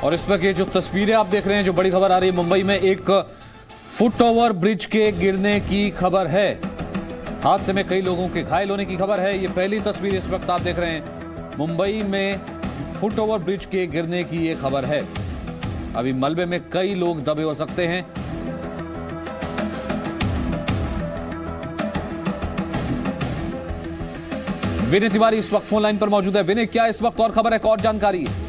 और इस वक्त ये जो तस्वीरें आप देख रहे हैं, जो बड़ी खबर आ रही है मुंबई में, एक फुट ओवर ब्रिज के गिरने की खबर है। हादसे में कई लोगों के घायल होने की खबर है। ये पहली तस्वीर इस वक्त आप देख रहे हैं। मुंबई में फुट ओवर ब्रिज के गिरने की ये खबर है। अभी मलबे में कई लोग दबे हो सकते हैं। विनय तिवारी इस वक्त फोन लाइन पर मौजूद है। विनय, क्या इस वक्त और खबर है, और जानकारी है?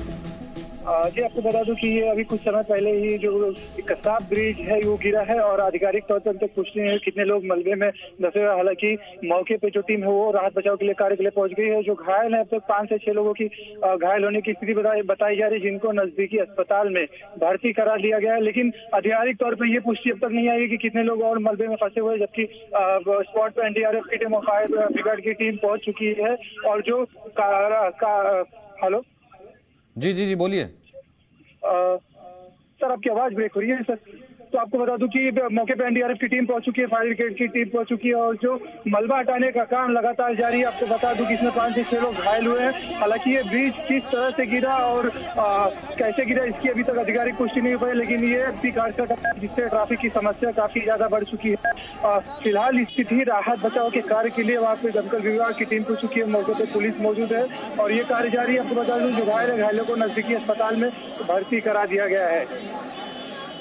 जी, आपको बता दूं कि ये अभी कुछ समय पहले ही जो कसाब ब्रिज है वो गिरा है और आधिकारिक तौर पर तक पुष्टि नहीं है कितने लोग मलबे में दबे हुए। हालांकि मौके पे जो टीम है वो राहत बचाव के लिए कार्य के लिए पहुंच गई है। जो घायल है अब तक 5 से 6 लोगों की घायल होने की स्थिति बताई जा रही है, जिनको नजदीकी अस्पताल में भर्ती करा लिया गया है। लेकिन आधिकारिक तौर पर यह पुष्टि अब तक नहीं आई कि कितने लोग और मलबे में फंसे हुए, जबकि स्पॉट पर एनडीआरएफ की टीम और फायर ब्रिगेड की टीम पहुंच चुकी है। और जो हेलो जी जी जी, बोलिए सर, आपकी आवाज ब्रेक हो रही है सर। तो आपको बता दूं कि मौके पे एनडीआरएफ की टीम पहुंच चुकी है, फायर ब्रिगेड की टीम पहुंच चुकी है और जो मलबा हटाने का काम लगातार जारी है। आपको बता दूं कि इसमें 5 से 6 लोग घायल हुए हैं। हालांकि ये ब्रिज किस तरह से गिरा और कैसे गिरा इसकी अभी तक आधिकारिक पुष्टि नहीं हो पाई, लेकिन ये अभी कार्य है जिससे ट्रैफिक की समस्या काफी ज्यादा बढ़ चुकी है। फिलहाल स्थिति राहत बचाव के कार्य के लिए वहाँ पे दमकल विभाग की टीम पहुंच चुकी है, मौके पर पुलिस मौजूद है और ये कार्य जारी है। आपको बता दूं जो घायल है, घायलों को नजदीकी अस्पताल में भर्ती करा दिया गया है।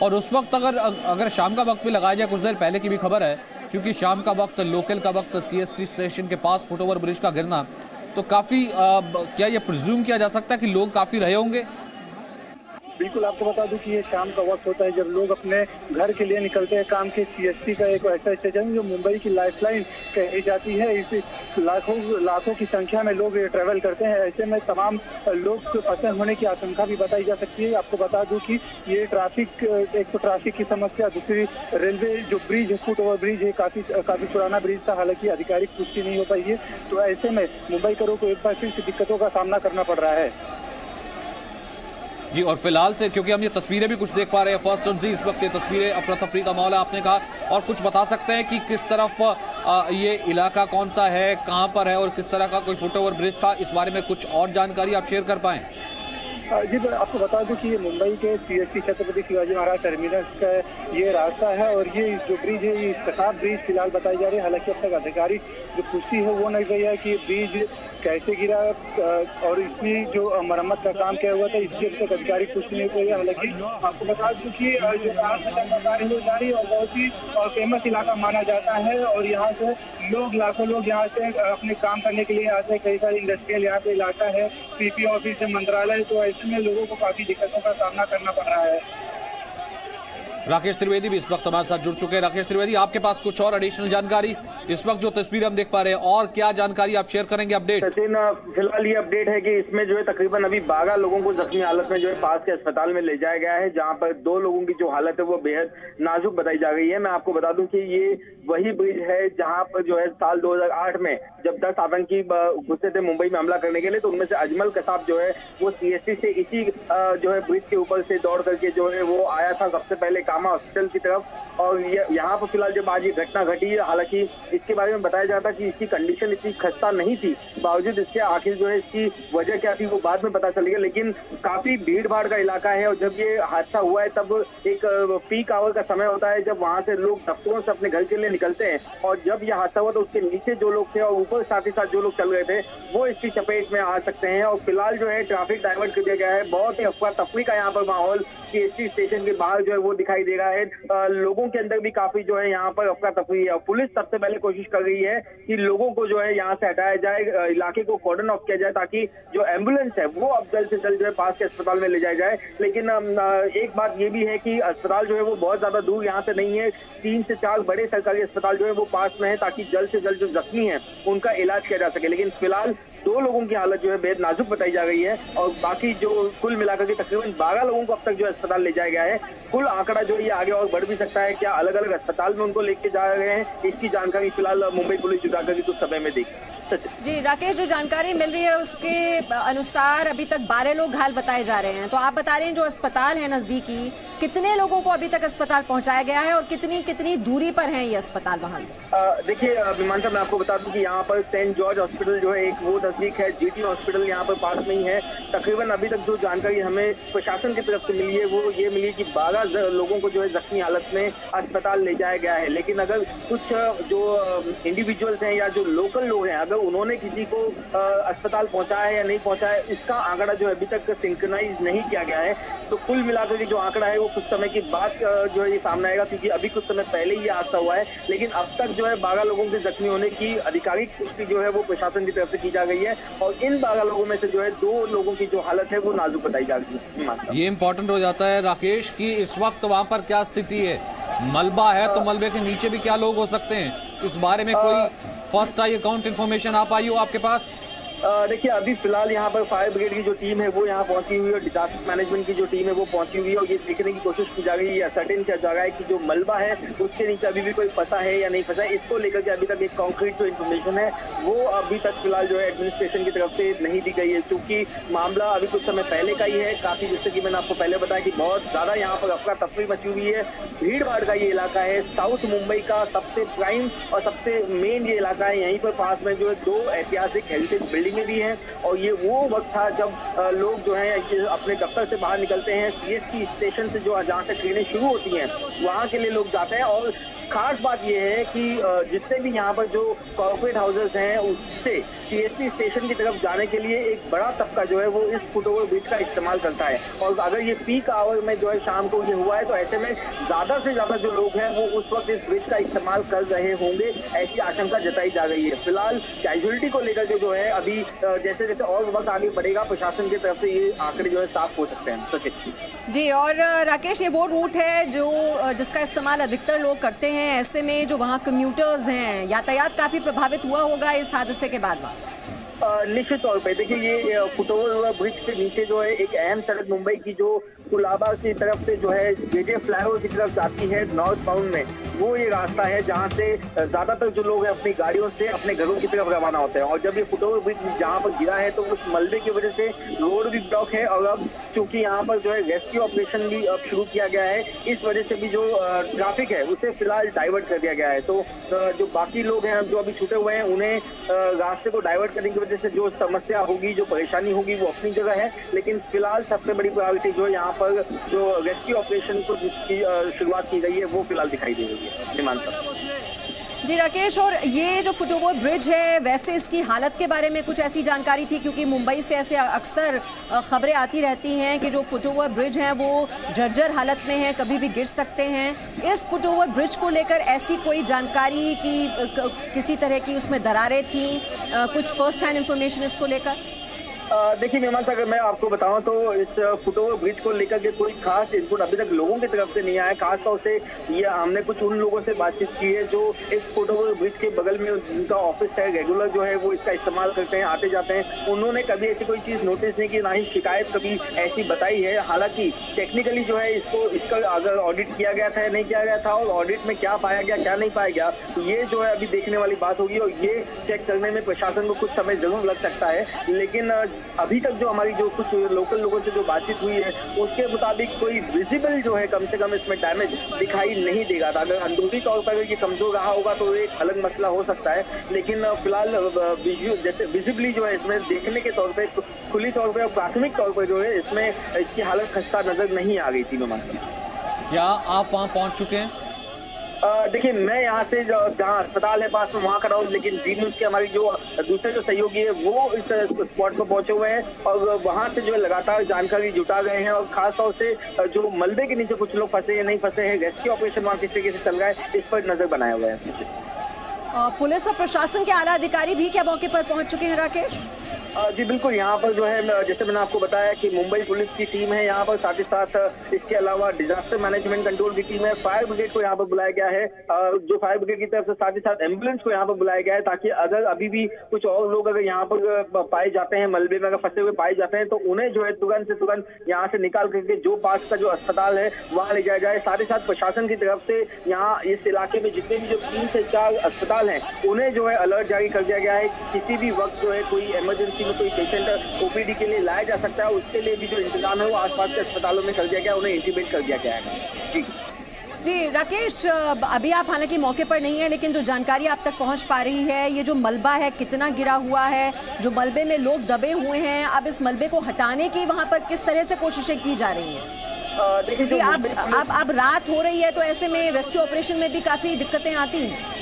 और उस वक्त अगर शाम का वक्त भी लगाया जाए, कुछ देर पहले की भी खबर है, क्योंकि शाम का वक्त, लोकल का वक्त, सीएसटी स्टेशन के पास फुट ओवर ब्रिज का गिरना, तो काफी क्या ये प्रिज्यूम किया जा सकता है कि लोग काफी रहे होंगे? बिल्कुल, आपको बता दूं कि ये शाम का वक्त होता है जब लोग अपने घर के लिए निकलते हैं। काम के सीएसटी का एक ऐसा स्टेशन जो मुंबई की लाइफलाइन कही जाती है। इस लाखों की संख्या में लोग ट्रैवल करते हैं। ऐसे में तमाम लोग फंसे होने की आशंका भी बताई जा सकती है। आपको बता दूं कि ये ट्रैफिक, एक तो ट्रैफिक की समस्या, दूसरी रेलवे जो ब्रिज है, फुट ओवर ब्रिज है, काफी पुराना ब्रिज था, हालांकि आधिकारिक पुष्टि नहीं हो पाई है। तो ऐसे में मुंबईकरों को एक बार फिर से दिक्कतों का सामना करना पड़ रहा है जी। और फिलहाल से, क्योंकि हम ये तस्वीरें भी कुछ देख पा रहे हैं फर्स्ट जी, इस वक्त ये तस्वीरें अफरा तफरी का माहौल है आपने कहा, और कुछ बता सकते हैं कि किस तरफ ये इलाका कौन सा है, कहां पर है और किस तरह का कोई फुट ओवर ब्रिज था, इस बारे में कुछ और जानकारी आप शेयर कर पाएं? जी, आपको बता दूं कि ये मुंबई के सीएसटी छत्रपति शिवाजी महाराज टर्मिनस का ये रास्ता है और ये जो ब्रिज है ये कसाब ब्रिज फिलहाल बताई जा रही है। हालांकि अब तक आधिकारिक जो पुष्टि है वो नहीं गई है कि ये ब्रिज कैसे गिरा और इसकी जो मरम्मत का काम किया हुआ था इसकी अब तक आधिकारिक पुष्टि नहीं हुई है। हालांकि आपको बता दूं कि जो कार्य हो जा रही है और बहुत ही फेमस इलाका माना जाता है और यहाँ से लाखों लोग यहाँ से अपने काम करने के लिए आते हैं। कई सारी इंडस्ट्रियल यहाँ पे इलाका है, सीपी ऑफिस है, मंत्रालय, तो ऐसे में लोगों को काफी दिक्कतों का सामना करना पड़ रहा है। राकेश त्रिवेदी भी इस वक्त हमारे साथ जुड़ चुके हैं। राकेश त्रिवेदी, आपके पास कुछ और एडिशनल जानकारी, इस वक्त जो तस्वीर हम देख पा रहे हैं, और क्या जानकारी आप शेयर करेंगे? अपडेट सचिन, फिलहाल ये अपडेट है कि इसमें जो है तकरीबन अभी 12 लोगों को जख्मी हालत में जो है पास के अस्पताल में ले जाया गया है, जहां पर 2 लोगों की जो हालत है वो बेहद नाजुक बताई जा रही है। मैं आपको बता दूं कि ये वही ब्रिज है जहां पर जो है साल 2008 में जब 10 आतंकी घुसे थे मुंबई में हमला करने के लिए, तो उनमें से अजमल कसाब जो है वो सीएसटी से इसी जो है ब्रिज के ऊपर से दौड़ करके जो है वो आया था सबसे पहले कामा हॉस्पिटल की तरफ। और यहाँ पर फिलहाल जब आज ये घटना घटी है, हालांकि इसके बारे में बताया जाता कि इसकी कंडीशन इतनी खस्ता नहीं थी, बावजूद इसके आखिर जो है इसकी वजह क्या थी वो बाद में पता चली है। लेकिन काफी भीड़ भाड़ का इलाका है और जब ये हादसा हुआ है तब एक पीक आवर का समय होता है जब वहां से लोग दफ्तरों से अपने घर के लिए निकलते हैं। और जब यह हादसा हुआ तो उसके नीचे जो लोग थे और ऊपर साथ ही साथ जो लोग चल रहे थे वो इसकी चपेट में आ सकते हैं। और फिलहाल जो है ट्रैफिक डाइवर्ट कर दिया गया है। बहुत ही अफरा तफरी का यहाँ पर माहौल सीएसटी स्टेशन के बाहर जो है वो दिखाई दे रहा है। लोगों के अंदर भी काफी जो है यहाँ पर अफरा तफरी है। पुलिस सबसे पहले कोशिश कर रही है कि लोगों को जो है यहाँ से हटाया जाए, इलाके को कॉर्डन ऑफ किया जाए ताकि जो एम्बुलेंस है वो अब जल्द से जल्द जो है पास के अस्पताल में ले जाया जाए। लेकिन एक बात ये भी है कि अस्पताल जो है वो बहुत ज्यादा दूर यहाँ से नहीं है। 3 से 4 बड़े सरकारी अस्पताल जो है वो पास में है ताकि जल्द से जल्द जो जख्मी है उनका इलाज किया जा सके। लेकिन फिलहाल 2 लोगों की हालत जो है बेहद नाजुक बताई जा रही है और बाकी जो कुल मिलाकर के तकरीबन 12 लोगों को अब तक जो अस्पताल ले जाया गया है। कुल आंकड़ा जो ये आगे और बढ़ भी सकता है। क्या अलग अलग अस्पताल में उनको लेके जा रहे हैं, इसकी जानकारी फिलहाल मुंबई पुलिस जुटा करके कुछ समय में देगी। जी राकेश, जो जानकारी मिल रही है उसके अनुसार अभी तक 12 लोग घायल बताए जा रहे हैं। तो आप बता रहे हैं जो अस्पताल है नजदीकी, कितने लोगों को अभी तक अस्पताल पहुंचाया गया है और कितनी दूरी पर है ये अस्पताल वहां से? देखिए विमान साहब, मैं आपको बता दूं कि यहाँ पर सेंट जॉर्ज हॉस्पिटल जो है एक वो नजदीक है, जीटी हॉस्पिटल यहाँ पर पास में ही है। तकरीबन अभी तक जो जानकारी हमें प्रशासन की तरफ से मिली है वो ये मिली कि 12 लोगों को जो है जख्मी हालत में अस्पताल ले जाया गया है। लेकिन अगर कुछ जो इंडिविजुअल्स हैं या जो लोकल लोग हैं, अगर उन्होंने किसी को अस्पताल पहुंचाया है या नहीं पहुंचाया, इसका आंकड़ा जो है अभी तक सिंक्रोनाइज नहीं किया गया है। तो कुल मिलाकर जो आंकड़ा है वो कुछ समय के बाद जो है ये सामने आएगा, क्योंकि अभी कुछ समय पहले ही ये हादसा हुआ है। लेकिन अब तक जो है 12 लोगों के जख्मी होने की आधिकारिक पुष्टि जो है वो प्रशासन की तरफ से की जा गई है और इन 12 लोगों में से जो है 2 लोगों की जो हालत है वो नाजुक बताई जा रही है। ये इम्पोर्टेंट हो जाता है राकेश कि इस वक्त वहां पर क्या स्थिति है। मलबा है तो मलबे के नीचे भी क्या लोग हो सकते हैं, इस बारे में कोई फर्स्ट आई अकाउंट इन्फॉर्मेशन आ पाई हो आपके पास? देखिए अभी फिलहाल यहाँ पर फायर ब्रिगेड की जो टीम है वो यहाँ पहुंची हुई है और डिजास्टर मैनेजमेंट की जो टीम है वो पहुंची हुई है और ये देखने की कोशिश की जा रही है, सर्टेन किया जा रहा है कि जो मलबा है उसके नीचे अभी भी कोई फंसा है या नहीं फंसा है। इसको लेकर के अभी तक एक कॉन्क्रीट जो इन्फॉर्मेशन है वो अभी तक फिलहाल जो है एडमिनिस्ट्रेशन की तरफ से नहीं दी गई है, क्योंकि मामला अभी कुछ समय पहले का ही है काफी, जैसे कि मैंने आपको पहले बताया कि बहुत ज्यादा यहाँ पर अफरा तफरी मची हुई है। भीड़ भाड़ का ये इलाका है, साउथ मुंबई का सबसे प्राइम और सबसे मेन ये इलाका है। यहीं पर पास में जो है 2 ऐतिहासिक हेरिटेज बिल्डिंग भी हैं और ये वो वक्त था जब लोग जो हैं अपने दफ्तर से बाहर निकलते हैं, सीएसटी स्टेशन से जो जहाँ से ट्रेनें शुरू होती हैं वहाँ के लिए लोग जाते हैं। और खास बात यह है कि जितने भी यहाँ पर जो कॉर्पोरेट हाउसेस हैं उससे सीएसटी स्टेशन की तरफ जाने के लिए एक बड़ा तबका जो है वो इस फुटओवर ब्रिज का इस्तेमाल करता है। और अगर ये पीक आवर में जो है शाम को ये हुआ है तो ऐसे में ज्यादा से ज्यादा जो लोग हैं वो उस वक्त इस ब्रिज का इस्तेमाल कर रहे होंगे, ऐसी आशंका जताई जा रही है। फिलहाल कैजुअलिटी को लेकर जो है अभी जैसे जैसे और वक्त आगे बढ़ेगा प्रशासन की तरफ से ये आंकड़े जो है साफ हो सकते हैं। सचिन जी, और राकेश, ये वो रूट है जो जिसका इस्तेमाल अधिकतर लोग करते हैं, ऐसे में जो वहाँ कम्यूटर्स हैं, यातायात काफी प्रभावित हुआ होगा इस हादसे के बाद? निश्चित तौर पे देखिए ये फुटओवर ब्रिज के नीचे जो है एक अहम सड़क मुंबई की जो कुलाबा की तरफ से जो है जेजे फ्लाईओवर की तरफ जाती है नॉर्थ बाउंड में, वो ये रास्ता है जहाँ से ज्यादातर जो लोग हैं अपनी गाड़ियों से अपने घरों की तरफ रवाना होते हैं। और जब ये फुटओवर ब्रिज जहाँ पर गिरा है तो उस मलबे की वजह से रोड भी ब्लॉक है और अब चूंकि यहाँ पर जो है रेस्क्यू ऑपरेशन भी अब शुरू किया गया है, इस वजह से भी जो ट्रैफिक है उसे फिलहाल डाइवर्ट कर दिया गया है। तो जो बाकी लोग हैं जो अभी छूटे हुए हैं उन्हें रास्ते को डाइवर्ट करने की वजह से जो समस्या होगी, जो परेशानी होगी वो अपनी जगह है। लेकिन फिलहाल सबसे बड़ी प्रायोरिटी जो यहाँ पर जो रेस्क्यू ऑपरेशन को जिसकी शुरुआत की गई है वो फिलहाल दिखाई दे रही है। जी राकेश, और ये जो फुटओवर ब्रिज है वैसे इसकी हालत के बारे में कुछ ऐसी जानकारी थी, क्योंकि मुंबई से ऐसे अक्सर खबरें आती रहती हैं कि जो फुटओवर ब्रिज है वो जर्जर हालत में है, कभी भी गिर सकते हैं। इस फुटओवर ब्रिज को लेकर ऐसी कोई जानकारी कि किसी तरह की उसमें दरारें थी, कुछ फर्स्ट हैंड इंफॉर्मेशन इसको लेकर? देखिए मेहमान साहब, अगर मैं आपको बताऊं तो इस फुटओवर ब्रिज को लेकर के कोई खास इनपुट अभी तक लोगों की तरफ से नहीं आया। खासतौर से ये हमने कुछ उन लोगों से बातचीत की है जो इस फुटओवर ब्रिज के बगल में जिनका ऑफिस है, रेगुलर जो है वो इसका इस्तेमाल करते हैं, आते जाते हैं। उन्होंने कभी ऐसी कोई चीज नोटिस नहीं की, ना ही शिकायत कभी ऐसी बताई है। हालांकि टेक्निकली जो है इसका अगर ऑडिट किया गया था या नहीं किया गया था और ऑडिट में क्या पाया गया क्या नहीं पाया गया, ये जो है अभी देखने वाली बात होगी और ये चेक करने में प्रशासन को कुछ समय जरूर लग सकता है। लेकिन अभी तक जो हमारी जो कुछ लोकल लोगों से जो बातचीत हुई है उसके मुताबिक कोई विजिबल जो है कम से कम इसमें डैमेज दिखाई नहीं देगा। अगर अंदरूनी तौर पर ये कमजोर रहा होगा तो एक अलग मसला हो सकता है, लेकिन फिलहाल जैसे विजिबली जो है इसमें देखने के तौर पर, खुली तौर पर और प्राथमिक तौर पर जो है इसमें इसकी हालत खस्ता नजर नहीं आ गई थी। मैं मानता हूं। क्या आप वहाँ पहुँच चुके हैं? देखिए मैं यहाँ से जहाँ अस्पताल है पास में वहाँ खड़ा हूँ, लेकिन जी न्यूज के हमारी जो दूसरे जो सहयोगी है वो इस स्पॉट पर पहुंचे हुए हैं और वहाँ से जो है लगातार जानकारी जुटा गए हैं। और खासतौर से जो मलबे के नीचे कुछ लोग फंसे या नहीं फंसे हैं, रेस्क्यू ऑपरेशन वहाँ किस तरीके से चल रहा है, इस पर नजर बनाया हुआ है। पुलिस और प्रशासन के आला अधिकारी भी क्या मौके पर पहुंच चुके हैं राकेश? जी बिल्कुल, यहाँ पर जो है जैसे मैंने आपको बताया कि मुंबई पुलिस की टीम है यहाँ पर, साथ ही साथ इसके अलावा डिजास्टर मैनेजमेंट कंट्रोल की टीम है, फायर ब्रिगेड को यहाँ पर बुलाया गया है, जो फायर ब्रिगेड की तरफ से, साथ ही साथ एम्बुलेंस को यहाँ पर बुलाया गया है, ताकि अगर अभी भी कुछ और लोग अगर यहाँ पर पाए जाते हैं, मलबे में अगर फंसे हुए पाए जाते हैं, तो उन्हें जो है तुरंत से तुरंत यहाँ से निकाल करके जो पास का जो अस्पताल है वहाँ ले जाया जाए। साथ ही साथ प्रशासन की तरफ से यहाँ इस इलाके में जितने भी जो 3 से 4 अस्पताल हैं उन्हें जो है अलर्ट जारी कर दिया गया है। किसी भी वक्त जो है कोई इमरजेंसी में कोई पेशेंट ओपीडी के लिए लाया जा सकता है, उसके लिए भी जो इंतजाम है वो आसपास के अस्पतालों में कर दिया गया, उन्हें इंटीमेट कर दिया गया है। जी राकेश, अभी आप हालांकि मौके पर नहीं है, लेकिन जो जानकारी आप तक पहुंच पा रही है, ये जो मलबा है कितना गिरा हुआ है, जो मलबे में लोग दबे हुए हैं, अब इस मलबे को हटाने की वहां पर किस तरह से कोशिशें की जा रही हैं? क्योंकि अब रात हो रही है, तो ऐसे में रेस्क्यू ऑपरेशन में भी काफी दिक्कतें आती हैं।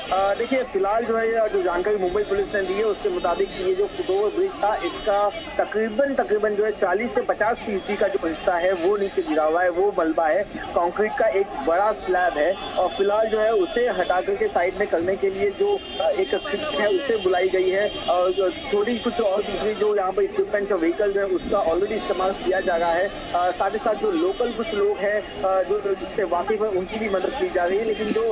देखिए फिलहाल जो है जो जानकारी मुंबई पुलिस ने दी है उसके मुताबिक ये जो फुटओवर ब्रिज था इसका तकरीबन जो है 40 से 50% का जो हिस्सा है वो नीचे गिरा हुआ है, वो मलबा है, कंक्रीट का एक बड़ा स्लैब है, और फिलहाल जो है उसे हटा करके साइड में करने के लिए जो एक किट है उसे बुलाई गई है, और थोड़ी कुछ और दूसरी जो यहाँ पर इक्विपमेंट व्हीकल है उसका ऑलरेडी इस्तेमाल किया जा रहा है। साथ ही साथ जो लोकल कुछ लोग हैं जो जिससे वाकिफ है उनकी भी मदद की जा रही है, लेकिन जो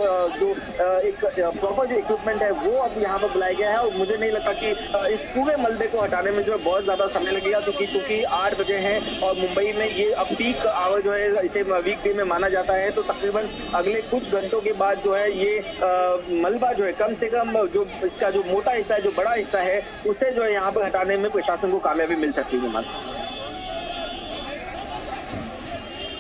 एक प्रॉपर जो इक्विपमेंट है वो अब यहाँ पर बुलाया गया है, और मुझे नहीं लगता कि इस पूरे मलबे को हटाने में जो है बहुत ज्यादा समय लगेगा, क्योंकि 8 बजे हैं और मुंबई में ये अब पीक आवर जो है इसे वीकडे में माना जाता है, तो तकरीबन अगले कुछ घंटों के बाद जो है ये मलबा जो है कम से कम जो इसका जो मोटा हिस्सा है, जो बड़ा हिस्सा है, उसे जो है यहाँ पर हटाने में प्रशासन को कामयाबी मिल सकती है।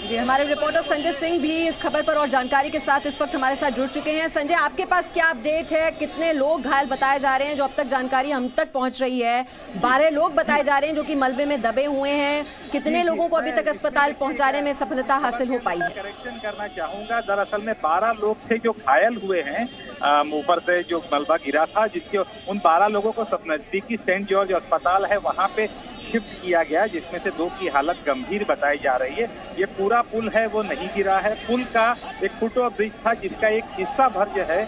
जी, हमारे रिपोर्टर संजय सिंह भी इस खबर पर और जानकारी के साथ इस वक्त हमारे साथ जुड़ चुके हैं। संजय, आपके पास क्या अपडेट है? कितने लोग घायल बताए जा रहे हैं? जो अब तक जानकारी हम तक पहुंच रही है, 12 लोग बताए जा रहे हैं जो कि मलबे में दबे हुए हैं। कितने लोगों को अभी तक अस्पताल पहुंचाने में सफलता हासिल हो पाई है? करेक्शन करना चाहूंगा, दरअसल में 12 लोग थे जो घायल हुए हैं ऊपर से जो मलबा गिरा था, जिसके उन 12 लोगों को नजदीकी सेंट जॉर्ज अस्पताल है वहाँ पे शिफ्ट किया गया, जिसमें से 2 की हालत गंभीर बताई जा रही है। ये पूरा पुल है वो नहीं गिरा है, पुल का एक फुटओवर ब्रिज था जिसका एक हिस्सा भर जो है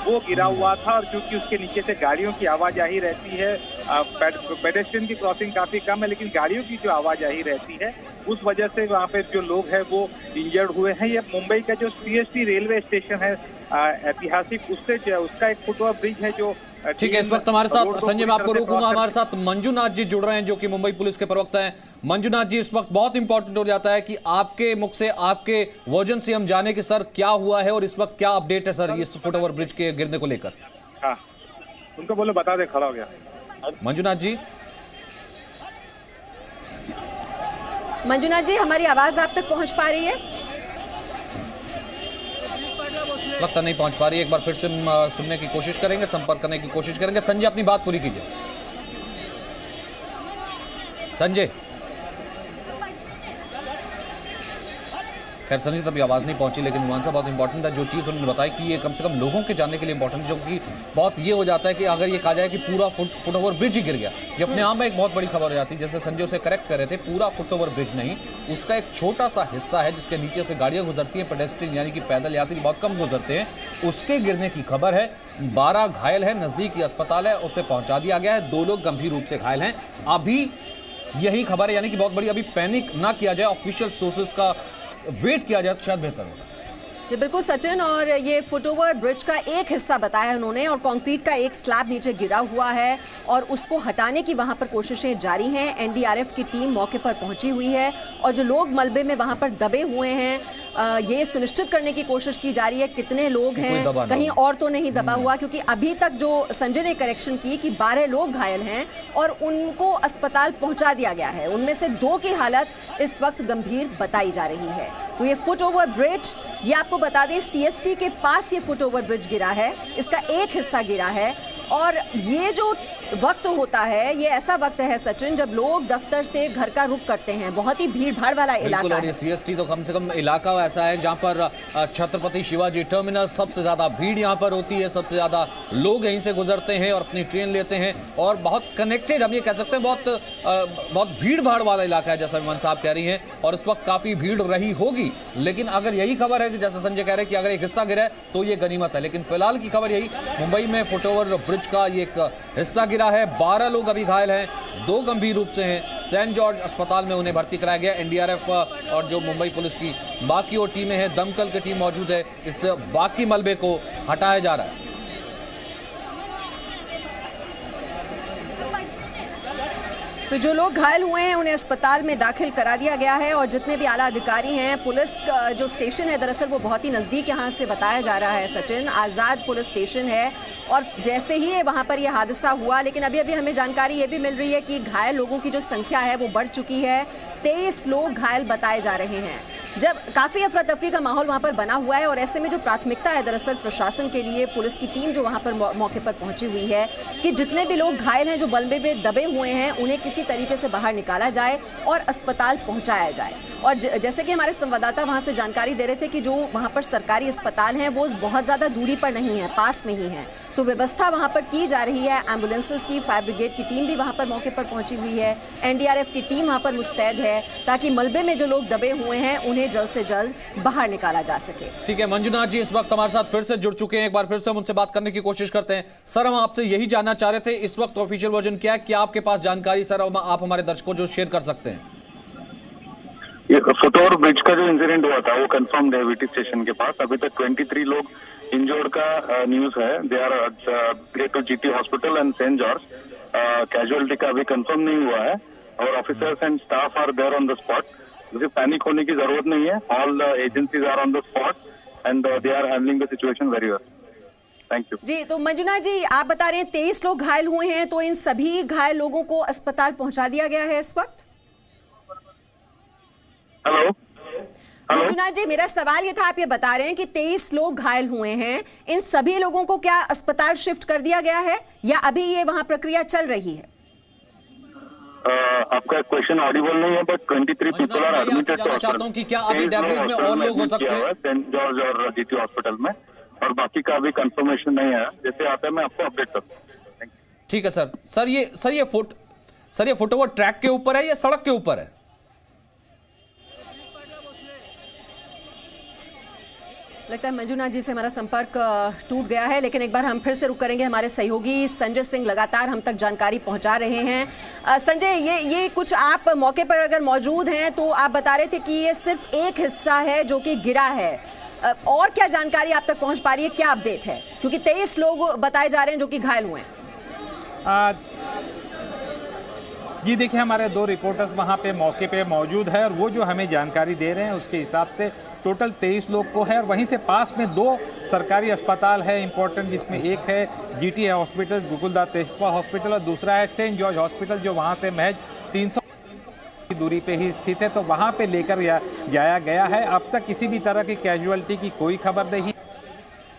वो गिरा हुआ था, और क्योंकि उसके नीचे से गाड़ियों की आवाजाही रहती है, पेडेस्ट्रियन की क्रॉसिंग काफी कम है, लेकिन गाड़ियों की जो आवाजाही रहती है उस वजह से वहाँ पे जो लोग हैं वो इंजर्ड हुए हैं। ये मुंबई का जो CST रेलवे स्टेशन है ऐतिहासिक, उससे जो है उसका एक फुटओवर ब्रिज है जो ठीक है। इस वक्त हमारे साथ, संजय मैं आपको रोकूंगा, हमारे साथ मंजुनाथ जी जुड़ रहे हैं जो कि मुंबई पुलिस के प्रवक्ता हैं। मंजुनाथ जी, इस वक्त बहुत इंपॉर्टेंट हो जाता है कि आपके मुख से, आपके वर्जन से हम जाने कि सर क्या हुआ है और इस वक्त क्या अपडेट है सर इस फुटओवर ब्रिज के गिरने को लेकर। हाँ, उनको बोलो बता दे, खड़ा हो गया। मंजुनाथ जी, मंजुनाथ जी, हमारी आवाज आप तक पहुंच पा रही है? लगता नहीं पहुंच पा रही है। एक बार फिर से सुनने की कोशिश करेंगे, संपर्क करने की कोशिश करेंगे। संजय, अपनी बात पूरी कीजिए। संजय, खैर संजय तभी आवाज नहीं पहुंची, लेकिन नुआंसा बहुत इंपॉर्टेंट था। जो चीज़ उन्होंने बताई कि ये कम से कम लोगों के जानने के लिए इंपॉर्टेंट, जो कि बहुत ये हो जाता है कि अगर ये कहा जाए कि पूरा फुटओवर ब्रिज ही गिर गया, ये अपने आप में एक बहुत बड़ी खबर हो जाती है। जैसे संजय उसे करेक्ट कर रहे थे, पूरा फुटओवर ब्रिज नहीं, उसका एक छोटा सा हिस्सा है जिसके नीचे से गाड़ियां गुजरती हैं, पेडेस्ट्रियन यानी कि पैदल यात्री बहुत कम गुजरते हैं, उसके गिरने की खबर है। 12 घायल है, नजदीकी अस्पताल है, उसे पहुंचा दिया गया है। 2 लोग गंभीर रूप से घायल हैं। अभी यही खबर है, यानी कि बहुत बड़ी, अभी पैनिक ना किया जाए, ऑफिशियल सोर्सेज का वेट किया जाए तो शायद बेहतर होगा। ये बिल्कुल सचिन, और ये फुटओवर ब्रिज का एक हिस्सा बताया उन्होंने, और कंक्रीट का एक स्लैब नीचे गिरा हुआ है और उसको हटाने की वहां पर कोशिशें जारी हैं। NDRF की टीम मौके पर पहुंची हुई है, और जो लोग मलबे में वहां पर दबे हुए हैं ये सुनिश्चित करने की कोशिश की जा रही है कितने लोग हैं, कहीं और तो नहीं दबा हुआ, क्योंकि अभी तक जो संजय ने करेक्शन की कि 12 लोग घायल हैं और उनको अस्पताल पहुंचा दिया गया है, उनमें से 2 की हालत इस वक्त गंभीर बताई जा रही है। तो ये फुटओवर ब्रिज, ये आपको बता दें CST के पास ये फुटओवर ब्रिज गिरा है, इसका एक हिस्सा गिरा है, और ये जो वक्त होता है ये ऐसा वक्त है सचिन जब लोग दफ्तर से घर का रुख करते हैं, बहुत ही भीड़ भाड़ वाला इलाका है। CST तो कम से कम इलाका ऐसा है जहां पर छत्रपति शिवाजी टर्मिनस, सबसे ज्यादा भीड़ यहां पर होती है, सबसे ज्यादा लोग यहीं से गुजरते हैं और अपनी ट्रेन लेते हैं, और बहुत कनेक्टेड, हम ये कह सकते हैं, बहुत भीड़ भाड़ वाला इलाका है जैसा विमान साहब कह रही हैं, और इस वक्त काफी भीड़ रही होगी। लेकिन अगर यही खबर है कि जैसा संजय कह रहे हैं कि अगर एक हिस्सा गिरा है तो ये गनीमत है, लेकिन फिलहाल की खबर यही, मुंबई में फुटओवर ब्रिज ब्रिज का ये एक हिस्सा गिरा है। 12 लोग अभी घायल हैं, 2 गंभीर रूप से हैं। सेंट जॉर्ज अस्पताल में उन्हें भर्ती कराया गया। एनडीआरएफ और जो मुंबई पुलिस की बाकी और टीमें हैं, दमकल की टीम मौजूद है। इस बाकी मलबे को हटाया जा रहा है। तो जो लोग घायल हुए हैं उन्हें अस्पताल में दाखिल करा दिया गया है और जितने भी आला अधिकारी हैं, पुलिस का जो स्टेशन है दरअसल वो बहुत ही नज़दीक यहाँ से बताया जा रहा है। सचिन, आज़ाद पुलिस स्टेशन है और जैसे ही वहाँ पर यह हादसा हुआ, लेकिन अभी अभी हमें जानकारी ये भी मिल रही है कि घायल लोगों की जो संख्या है वो बढ़ चुकी है। 23 लोग घायल बताए जा रहे हैं। जब काफ़ी अफरा तफरी का माहौल वहाँ पर बना हुआ है और ऐसे में जो प्राथमिकता है दरअसल प्रशासन के लिए, पुलिस की टीम जो वहाँ पर मौके पर पहुंची हुई है कि जितने भी लोग घायल हैं, जो मलबे में दबे हुए हैं, उन्हें किसी तरीके से बाहर निकाला जाए और अस्पताल पहुंचाया जाए। और जैसे कि हमारे संवाददाता वहाँ से जानकारी दे रहे थे कि जो वहाँ पर सरकारी अस्पताल हैं वो बहुत ज़्यादा दूरी पर नहीं है, पास में ही है। तो व्यवस्था वहाँ पर की जा रही है, एम्बुलेंसेस की, फायर ब्रिगेड की टीम भी वहाँ पर मौके पर पहुंची हुई है, एनडीआरएफ की टीम वहाँ पर मुस्तैद है ताकि मलबे में जो लोग दबे हुए हैं उन्हें जल्द से जल्द बाहर निकाला जा सके। ठीक है, मंजुनाथ जी इस वक्त हमारे साथ फिर से जुड़ चुके हैं। एक बार फिर से हम उनसे बात करने की कोशिश करते हैं। सर, हम आपसे यही जानना चाह रहे थे, इस वक्त ऑफिशियल वर्जन क्या है, क्या आपके पास जानकारी सर आप हमारे दर्शकों जो शेयर कर सकते हैं? ये फुटओवर ब्रिज का जो इंसिडेंट हुआ था वो कंफर्म्ड है वीटी स्टेशन के पास। अभी तक 23 लोग इंजर्ड का न्यूज है। They are to GT hospital and Saint George. Casualty का अभी कंफर्म नहीं हुआ है और officers and staff are there on the spot. मुझे पैनिक होने की जरूरत नहीं है। All agencies are on the spot and they are handling the situation very well. Thank you ji. तो मंजुनाथ जी, आप बता रहे हैं 23 लोग घायल हुए हैं, तो इन सभी घायल लोगों को अस्पताल पहुंचा दिया गया है इस वक्त? हेलो मंजुनाथ जी, मेरा सवाल ये था, आप ये बता रहे हैं कि 23 लोग घायल हुए हैं, इन सभी लोगों को क्या अस्पताल शिफ्ट कर दिया गया है या अभी ये वहां प्रक्रिया चल रही है? आपका क्वेश्चन ऑडिबल नहीं है, but 23 people are admitted to चाहता हूं कि क्या अभी डैमेज में और लोग हो सकते हैं सेंट जॉर्ज और जीटी हॉस्पिटल में, और बाकी का अभी कंफर्मेशन नहीं है। जैसे आता है मैं आपको अपडेट करता हूँ। ठीक है सर। सर ये फुटओवर ट्रैक के ऊपर है या सड़क के ऊपर है? लगता है मंजुनाथ जी से हमारा संपर्क टूट गया है, लेकिन एक बार हम फिर से रुक करेंगे। हमारे सहयोगी संजय सिंह लगातार हम तक जानकारी पहुंचा रहे हैं। संजय, ये कुछ आप मौके पर अगर मौजूद हैं तो आप बता रहे थे कि ये सिर्फ एक हिस्सा है जो कि गिरा है, और क्या जानकारी आप तक पहुंच पा रही है, क्या अपडेट है? क्योंकि 23 लोग बताए जा रहे हैं जो कि घायल हुए हैं। जी देखिए, हमारे 2 रिपोर्टर्स वहाँ पे मौके पे मौजूद है और वो जो हमें जानकारी दे रहे हैं उसके हिसाब से टोटल 23 लोग को है, और वहीं से पास में 2 सरकारी अस्पताल है इंपॉर्टेंट, जिसमें एक है GT hospital, Gokuldas Tejpal hospital, और दूसरा है सेंट जॉर्ज हॉस्पिटल जो वहाँ से महज 300 की दूरी पे ही स्थित है। तो वहाँ पे लेकर जाया गया है। अब तक किसी भी तरह की कैजुअलिटी की कोई खबर नहीं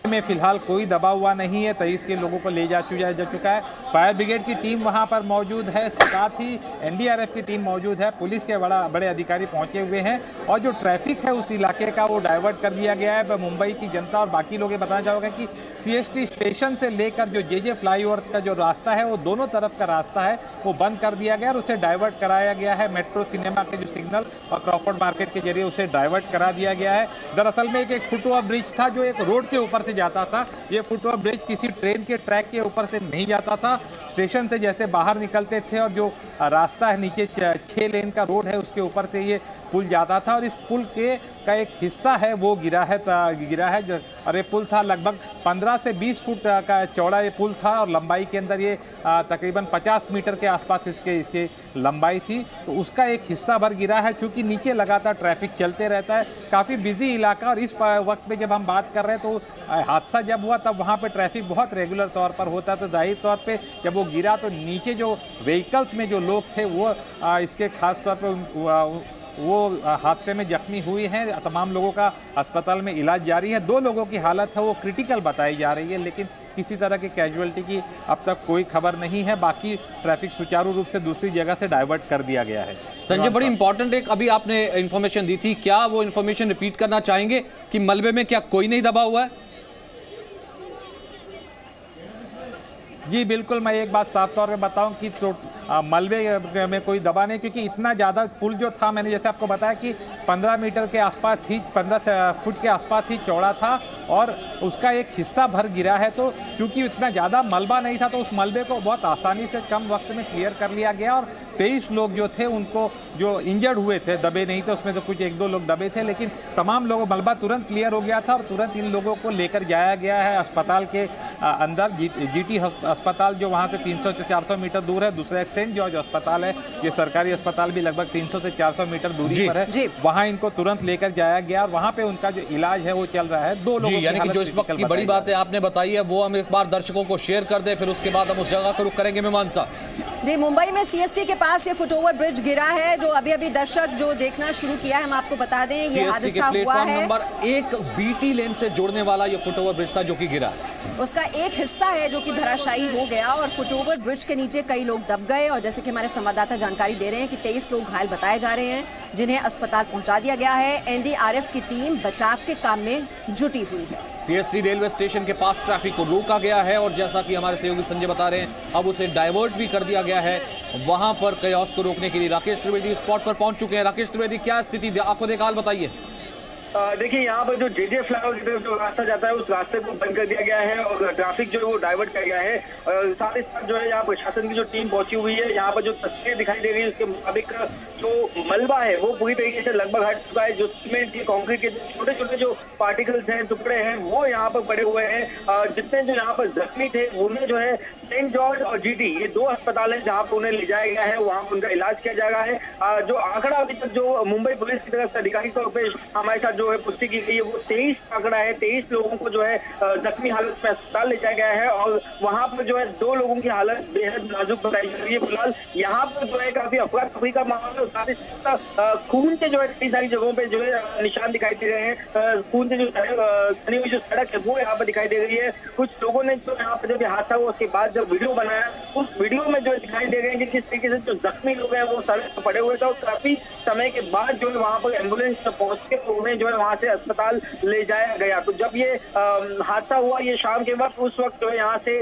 में फिलहाल कोई दबा हुआ नहीं है। 23 के लोगों को ले जा चुका है। फायर ब्रिगेड की टीम वहां पर मौजूद है, साथ ही एनडीआरएफ की टीम मौजूद है, पुलिस के बड़े अधिकारी पहुंचे हुए हैं, और जो ट्रैफिक है उस इलाके का वो डाइवर्ट कर दिया गया है। मुंबई की जनता और बाकी लोग ये बताना चाहोगे कि सीएसटी स्टेशन से लेकर जो जेजे फ्लाईओवर का जो रास्ता है वो दोनों तरफ का रास्ता है वो बंद कर दिया गया और उसे डाइवर्ट कराया गया है। मेट्रो सिनेमा के जो सिग्नल और क्रॉफर्ड मार्केट के जरिए उसे डाइवर्ट करा दिया गया है। दरअसल में एक फुटओवर ब्रिज था जो एक रोड के ऊपर जाता था। ये फुटओवर ब्रिज किसी ट्रेन के ट्रैक के ऊपर से नहीं जाता था। स्टेशन से जैसे बाहर निकलते थे और जो रास्ता है नीचे 6 लेन का रोड है उसके ऊपर से ये पुल जाता था, और इस पुल का एक हिस्सा है वो गिरा है और ये पुल था लगभग 15 से 20 फुट का चौड़ा ये पुल था, और लंबाई के अंदर ये तकरीबन 50 मीटर के आसपास इसके लंबाई थी। तो उसका एक हिस्सा भर गिरा है। चूँकि नीचे लगातार ट्रैफिक चलते रहता है, काफ़ी बिजी इलाका, और इस वक्त पे जब हम बात कर रहे हैं तो हादसा जब हुआ तब वहाँ पे ट्रैफिक बहुत रेगुलर तौर पर होता है। तो जाहिर तौर पे जब वो गिरा तो नीचे जो व्हीकल्स में जो लोग थे वो इसके खास तौर पे वो हादसे में जख्मी हुई हैं। तमाम लोगों का अस्पताल में इलाज जारी है। 2 लोगों की हालत है वो क्रिटिकल बताई जा रही है, लेकिन किसी तरह की कैजुअलिटी की अब तक कोई खबर नहीं है। बाकी ट्रैफिक सुचारू रूप से दूसरी जगह से डाइवर्ट कर दिया गया है। संजय, बड़ी इंपॉर्टेंट एक अभी आपने इंफॉर्मेशन दी थी, क्या वो इंफॉर्मेशन रिपीट करना चाहेंगे कि मलबे में क्या कोई नहीं दबा हुआ है? जी बिल्कुल, मैं एक बात साफ तौर पे बताऊं कि मलबे में कोई दबा नहीं, क्योंकि इतना ज़्यादा पुल जो था, मैंने जैसे आपको बताया कि 15 मीटर के आसपास ही, 15 फुट के आसपास ही चौड़ा था और उसका एक हिस्सा भर गिरा है। तो क्योंकि इतना ज़्यादा मलबा नहीं था तो उस मलबे को बहुत आसानी से कम वक्त में क्लियर कर लिया गया और 23 लोग जो थे उनको, जो इंजर्ड हुए थे, दबे नहीं थे, उसमें तो कुछ 1-2 लोग दबे थे, लेकिन तमाम लोगों, मलबा तुरंत क्लियर हो गया था और तुरंत इन लोगों को लेकर जाया गया है अस्पताल के अंदर। जीटी अस्पताल जो वहाँ से 300 से 400 मीटर दूर है, दूसरा एक सेंट जॉर्ज अस्पताल है, ये सरकारी अस्पताल भी लगभग 300 से 400 मीटर दूरी पर है, वहाँ इनको तुरंत लेकर जाया गया और वहाँ पे उनका जो इलाज है वो चल रहा है। 2 लोगों यानी कि जो इस वक्त की बड़ी बात है आपने बताई है, वो हम एक बार दर्शकों को शेयर कर दें, फिर उसके बाद हम उस जगह को रुक करेंगे। मीमांसा जी, मुंबई में सीएसटी के पास ये फुटओवर ब्रिज गिरा है, जो अभी दर्शक जो देखना शुरू किया है, हम आपको बता दें ये हादसा हुआ है। नंबर 1 बीटी लेन से जोड़ने वाला ये फुटओवर ब्रिज था जो कि गिरा, उसका एक हिस्सा है जो कि धराशायी हो गया और फुटओवर ब्रिज के नीचे कई लोग दब गए और जैसे कि हमारे संवाददाता जानकारी दे रहे हैं कि 23 लोग घायल बताए जा रहे हैं, जिन्हें अस्पताल पहुंचा दिया गया है। एनडीआरएफ की टीम बचाव के काम में जुटी हुई है। सीएसटी रेलवे स्टेशन के पास ट्रैफिक को रोका गया है और जैसा कि हमारे सहयोगी संजय बता रहे हैं, अब उसे डाइवर्ट भी कर दिया गया है। वहां पर कयास को रोकने के लिए राकेश त्रिवेदी स्पॉट पर पहुंच चुके हैं। राकेश त्रिवेदी, क्या स्थिति, आपको देखा, हाल बताइए। देखिए, यहाँ पर जो जेजे फ्लाईओवर की तरफ जो रास्ता जाता है उस रास्ते को बंद कर दिया गया है और ट्रैफिक जो है वो डाइवर्ट किया गया है। साथ ही साथ जो है यहाँ प्रशासन की जो टीम पहुंची हुई है, यहाँ पर जो तस्वीरें दिखाई दे रही है उसके मुताबिक जो मलबा है वो पूरी तरीके से लगभग हट चुका है। जो सीमेंट की कंक्रीट के छोटे छोटे जो पार्टिकल्स हैं, टुकड़े हैं, वो यहाँ पर पड़े हुए हैं। जितने जो यहाँ पर जख्मी थे उन्हें जो है सेंट जॉर्ज और जीटी, ये 2 अस्पताल है जहाँ पर उन्हें ले जाया गया है, वहाँ पर उनका इलाज किया जा रहा है। जो आंकड़ा अभी तक जो मुंबई पुलिस की तरफ से अधिकारिक तौर पर हमारे साथ जो है पुष्टि की गई है वो 23 आंकड़ा है। 23 लोगों को जो है जख्मी हालत में अस्पताल ले जाया गया है और वहां पर जो है 2 लोगों की हालत बेहद नाजुक बताई जा रही है। फिलहाल यहाँ पर जो है काफी अफरा तफरी का माहौल है, साथ ही साथ खून के जो है कई सारी जगहों पे जो है निशान दिखाई दे रहे हैं। खून के जो बनी हुई जो सड़क है वो यहाँ पर दिखाई दे रही है। कुछ लोगों ने जो यहाँ पर जब हादसा हुआ उसके बाद जब वीडियो बनाया, उस वीडियो में जो दिखाई दे रहे हैं कि किस तरीके से जो जख्मी लोग हैं वो सड़क पर पड़े हुए थे और काफी समय के बाद जो है वहाँ पर एम्बुलेंस पहुंच के उन्हें जो है वहाँ से अस्पताल ले जाया गया। तो जब ये हादसा हुआ ये शाम के वक्त, उस वक्त जो है यहाँ से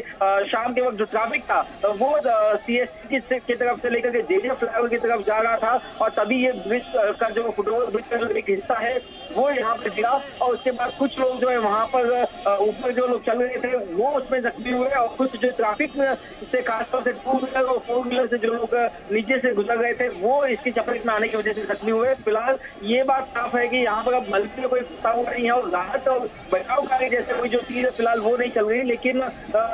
शाम के वक्त जो ट्रैफिक था वो सीएसटी की तरफ से लेकर के जेजे फ्लाईओवर की तरफ जा रहा था और तभी ये ब्रिज का जो फुटओवर ब्रिज का जो एक हिस्सा है वो यहाँ पे गिरा और उसके बाद कुछ लोग जो है वहाँ पर ऊपर जो लोग चल रहे थे वो उसमें जख्मी हुए और कुछ जो ट्रैफिक से खासतौर से 2 व्हीलर और 4 व्हीलर से जो लोग नीचे से गुजर रहे थे वो इसकी चपेट में आने की वजह से जख्मी हुए। फिलहाल ये बात साफ है कि यहाँ पर अब मलबे कोई फंसा हुआ नहीं है और राहत और बचाव कार्य जैसे कोई जो चीज है फिलहाल वो नहीं चल रही, लेकिन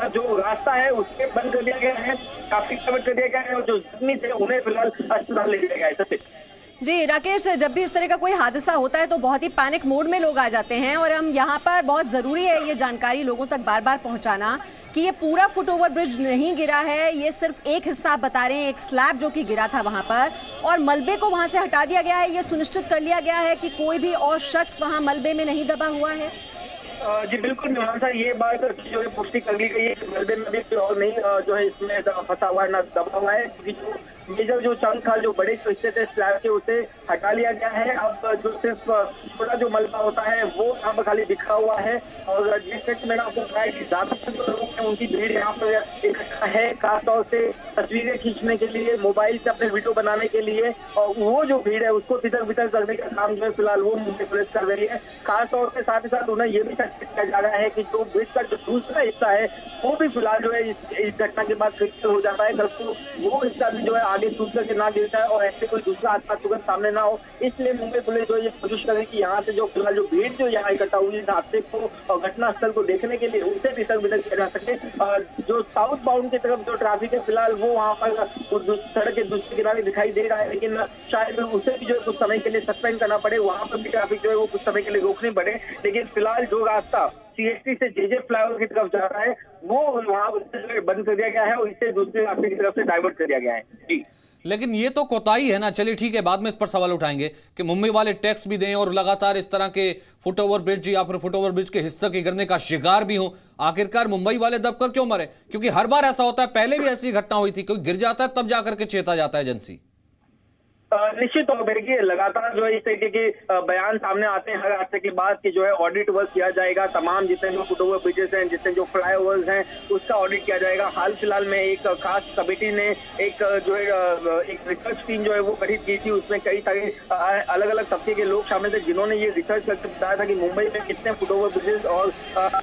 जो रास्ता है उसके बंद कर दिया गया है, ट्रैफिक कवर कर दिया गया है और जो जख्मी थे उन्हें फिलहाल अस्पताल ले जाया गया है। सबसे जी राकेश, जब भी इस तरह का कोई हादसा होता है तो बहुत ही पैनिक मोड में लोग आ जाते हैं और हम यहाँ पर बहुत ज़रूरी है ये जानकारी लोगों तक बार बार पहुँचाना कि ये पूरा फुटओवर ब्रिज नहीं गिरा है, ये सिर्फ एक हिस्सा आप बता रहे हैं, एक स्लैब जो कि गिरा था वहाँ पर और मलबे को वहाँ से हटा दिया गया है। ये सुनिश्चित कर लिया गया है कि कोई भी और शख्स वहाँ मलबे में नहीं दबा हुआ है। जी बिल्कुल मीमांसा, ये बात जो है पुष्टि कर ली गई है कि मलबे में भी और नहीं जो है इसमें फंसा हुआ है ना दबा हुआ है, क्योंकि जो मेजर जो चंक था, जो बड़े हिस्से थे स्लैब के, उसे हटा लिया गया है। अब जो सिर्फ छोटा जो मलबा होता है वो यहाँ पर खाली बिखरा हुआ है और जैसे मैंने आपको बताया कि ज्यादातर जो लोग हैं उनकी भीड़ यहाँ पर इकट्ठा है, खासतौर से तस्वीरें खींचने के लिए, मोबाइल से अपने वीडियो बनाने के लिए, और वो जो भीड़ है उसको तितर बितर करने का काम जो है फिलहाल वो मुंबई पुलिस कर रही है। खासतौर से साथ ही साथ उन्हें ये भी किया जा रहा है कि जो ब्रिज का जो दूसरा हिस्सा है वो भी फिलहाल जो है इस घटना के बाद क्रिटिकल हो जाता है, कल को वो हिस्सा भी जो है आगे टूट करके ना गिरता है और ऐसे कोई दूसरा हादसा तुरंत सामने ना हो। इसलिए मुंबई पुलिस जो ये कोशिश करे कि यहाँ से जो फिलहाल जो भीड़ जो यहाँ इकट्ठा हुई है हादसे को और घटना स्थल को देखने के लिए उनसे तितर बितर किया जा सके। जो साउथ बाउंड की तरफ जो ट्रैफिक है फिलहाल वो वहाँ पर सड़क के दूसरे किनारे दिखाई दे रहा है, लेकिन शायद उसे भी जो कुछ समय के लिए सस्पेंड करना पड़े, वहाँ पर भी ट्रैफिक जो है वो कुछ समय के लिए रोकनी पड़े। लेकिन फिलहाल जो रास्ता सीएसटी से जेजे फ्लाईओवर की तरफ जा रहा है वो वहाँ बंद कर दिया गया है और इसे दूसरे रास्ते की तरफ से डाइवर्ट कर दिया गया है। जी लेकिन ये तो कोताही है ना। चलिए ठीक है, बाद में इस पर सवाल उठाएंगे कि मुंबई वाले टैक्स भी दें और लगातार इस तरह के फुटओवर ब्रिज या फिर फुटओवर ब्रिज के हिस्से के गिरने का शिकार भी हो। आखिरकार मुंबई वाले दबकर क्यों मरे? क्योंकि हर बार ऐसा होता है, पहले भी ऐसी घटना हुई थी, कोई गिर जाता है तब जाकर के चेता जाता है एजेंसी। निश्चित तौर पर कि लगातार जो है इस तरीके के बयान सामने आते हैं हर हादसे के बाद कि जो है ऑडिट वर्क किया जाएगा, तमाम जितने जो फुटओवर ब्रिजेस हैं, जितने जो फ्लाईओवर्स हैं, उसका ऑडिट किया जाएगा। हाल फिलहाल में एक खास कमेटी ने एक जो है एक रिसर्च टीम जो है वो गठित की थी। उसमें कई सारे अलग अलग तबके के लोग शामिल थे जिन्होंने ये रिसर्च करके बताया था कि मुंबई में कितने फुटओवर ब्रिजेस और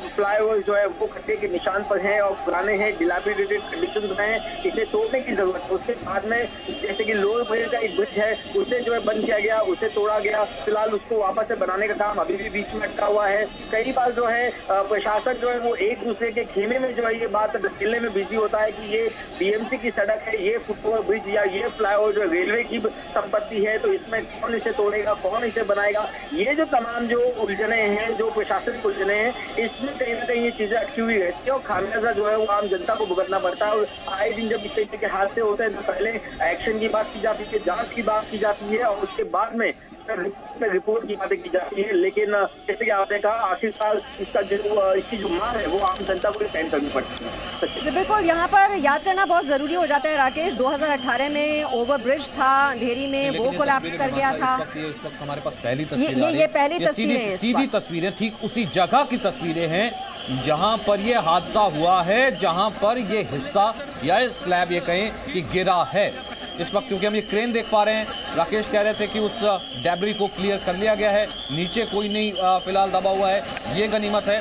फ्लाईओवर जो है वो खतरे के निशान पर हैं और पुराने हैं, डिलापिडेटेड कंडीशन में हैं, इसे तोड़ने की जरूरत है। उसके बाद में जैसे कि लोअर ब्रिज का एक ब्रिज है उसे जो है बंद किया गया, उसे तोड़ा गया, फिलहाल उसको वापस से बनाने का काम अभी भी बीच में अटका हुआ है। कई बार जो है प्रशासन जो है वो एक दूसरे के खेमे में जो है ये बात धकेलने में बिजी होता है कि ये बीएमसी की सड़क है, ये फुटओवर ब्रिज या ये फ्लाईओवर जो रेलवे की संपत्ति है, तो इसमें कौन इसे तोड़ेगा, कौन इसे बनाएगा। ये जो तमाम जो उलझने हैं, जो प्रशासनिक उलझने हैं, इसमें कहीं ना कहीं ये चीजें अटकी हुई रहती है और खामियाजा जो है वो आम जनता को भुगतना पड़ता है। और आए दिन जब इस तरीके के हादसे होते हैं तो पहले एक्शन की बात की जाती है, जांच की बात की जाती है और उसके बाद में रिपोर्ट की बातें की जाती है। लेकिन जैसे कि आपने कहा आखिरकार इसकी जो मांग है वो आम जनता को सहन करनी पड़ती है। जी बिल्कुल, यहाँ पर याद करना बहुत जरूरी हो जाता है राकेश। 2018 में ओवरब्रिज था अंधेरी में, वो कोलैप्स कर गया था। इस वक्त हमारे पास पहली तस्वीर ये पहली तस्वीरें, सीधी तस्वीरें ठीक उसी जगह की तस्वीरें हैं जहां पर ये हादसा हुआ है, जहां पर ये हिस्सा या स्लैब ये कहें कि गिरा है। इस वक्त क्योंकि हम ये क्रेन देख पा रहे हैं, राकेश कह रहे थे कि उस डेब्री को क्लियर कर लिया गया है, नीचे कोई नहीं फिलहाल दबा हुआ है, ये गनीमत है।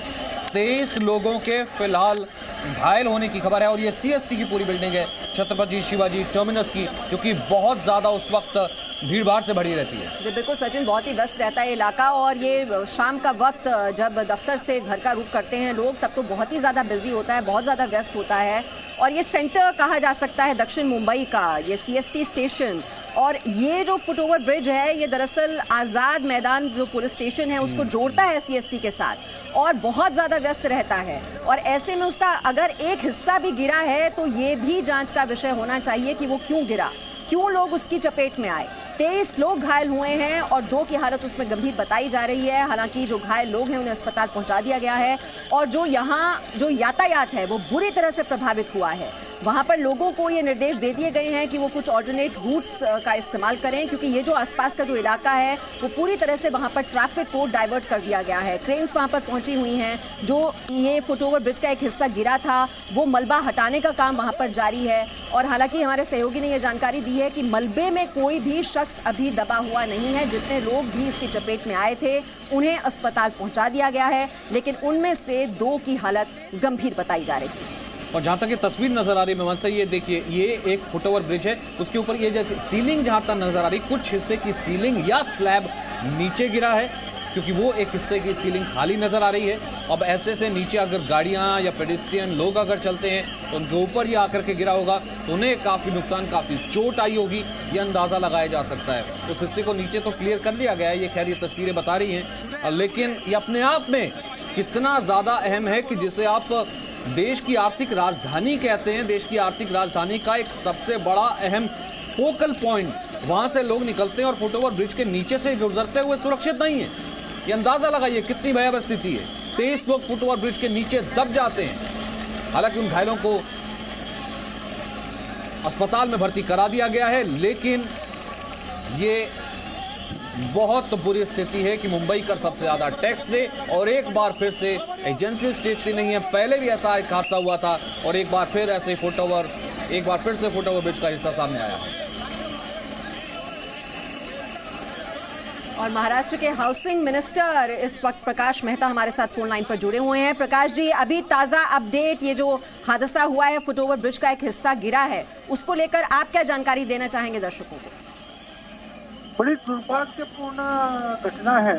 23 लोगों के फिलहाल घायल होने की खबर है और ये सीएसटी की पूरी बिल्डिंग है, छत्रपति शिवाजी टर्मिनस की, क्योंकि बहुत ज्यादा उस वक्त भीड़ भाड़ से भरी रहती है। जी बिल्कुल सचिन, बहुत ही व्यस्त रहता है इलाका और ये शाम का वक्त जब दफ्तर से घर का रुख करते हैं लोग तब तो बहुत ही ज़्यादा बिजी होता है, बहुत ज़्यादा व्यस्त होता है। और ये सेंटर कहा जा सकता है दक्षिण मुंबई का, ये सीएसटी स्टेशन। और ये जो फुटओवर ब्रिज है ये दरअसल आज़ाद मैदान जो पुलिस स्टेशन है उसको जोड़ता है सीएसटी के साथ और बहुत ज़्यादा व्यस्त रहता है। और ऐसे में उसका अगर एक हिस्सा भी गिरा है तो ये भी जांच का विषय होना चाहिए कि वो क्यों गिरा, क्यों लोग उसकी चपेट में आए। 23 लोग घायल हुए हैं और 2 की हालत उसमें गंभीर बताई जा रही है। हालांकि जो घायल लोग हैं उन्हें अस्पताल पहुंचा दिया गया है और जो यहाँ जो यातायात है वो बुरी तरह से प्रभावित हुआ है। वहाँ पर लोगों को ये निर्देश दे दिए गए हैं कि वो कुछ ऑल्टरनेट रूट्स का इस्तेमाल करें, क्योंकि ये जो आसपास का जो इलाका है वो पूरी तरह से वहाँ पर ट्रैफिक को डाइवर्ट कर दिया गया है। क्रेन्स वहाँ पर पहुँची हुई हैं। जो ये फुटओवर ब्रिज का एक हिस्सा गिरा था वो मलबा हटाने का काम वहाँ पर जारी है। और हालांकि हमारे सहयोगी ने यह जानकारी दी है कि मलबे में कोई भी शख्स अभी दबा हुआ नहीं है। जितने लोग भी इसकी चपेट में आए थे उन्हें अस्पताल पहुंचा दिया गया है, लेकिन उनमें से 2 की हालत गंभीर बताई जा रही है। और जहां तक ये तस्वीर नजर आ रही है मेमन, ये देखिए, ये एक फुटओवर ब्रिज है, उसके ऊपर ये जो सीलिंग जहां तक नजर आ रही, कुछ हिस्से की सीलिंग या स्लैब नीचे गिरा है क्योंकि वो एक हिस्से की सीलिंग खाली नजर आ रही है। अब ऐसे से नीचे अगर गाड़ियां या पेडेस्ट्रियन लोग अगर चलते हैं तो उनके ऊपर ये आकर के गिरा होगा तो उन्हें काफ़ी नुकसान, काफ़ी चोट आई होगी, ये अंदाज़ा लगाया जा सकता है। उस हिस्से को नीचे तो क्लियर कर लिया गया है, ये खैर ये तस्वीरें बता रही हैं, लेकिन ये अपने आप में कितना ज़्यादा अहम है कि जिसे आप देश की आर्थिक राजधानी कहते हैं, देश की आर्थिक राजधानी का एक सबसे बड़ा अहम फोकल पॉइंट, वहाँ से लोग निकलते हैं और फुटओवर ब्रिज के नीचे से गुजरते हुए सुरक्षित नहीं है। ये अंदाजा लगाइए कितनी भयावह स्थिति है। 23 लोग फुटओवर ब्रिज के नीचे दब जाते हैं। हालांकि उन घायलों को अस्पताल में भर्ती करा दिया गया है, लेकिन ये बहुत बुरी स्थिति है कि मुंबई कर सबसे ज्यादा टैक्स दे और एक बार फिर से एजेंसी स्थिति नहीं है। पहले भी ऐसा एक हादसा हुआ था और एक बार फिर से फुटओवर ब्रिज का हिस्सा सामने आया है। और महाराष्ट्र के हाउसिंग मिनिस्टर इस वक्त प्रकाश मेहता हमारे साथ फोन लाइन पर जुड़े हुए हैं। प्रकाश जी, अभी ताज़ा अपडेट, ये जो हादसा हुआ है, फुटओवर ब्रिज का एक हिस्सा गिरा है, उसको लेकर आप क्या जानकारी देना चाहेंगे दर्शकों को? बड़ी दुर्भाग्यपूर्ण घटना है